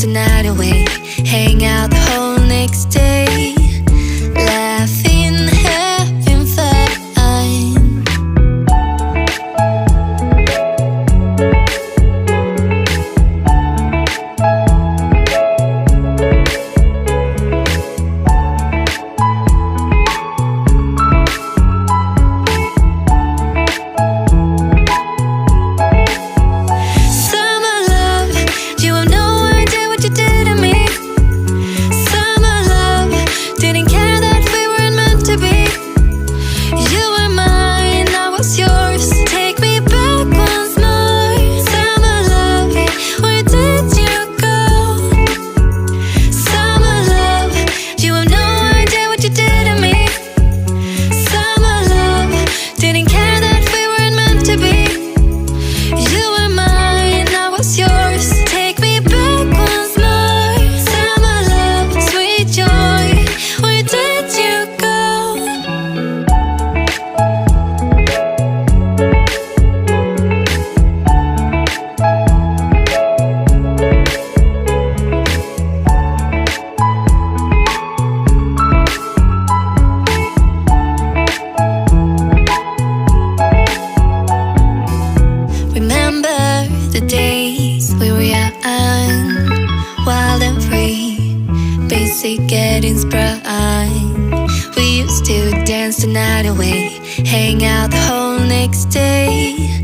the night away, hang out the whole next day, laughing, having fun. Getting sprung. We used to dance the night away, hang out the whole next day.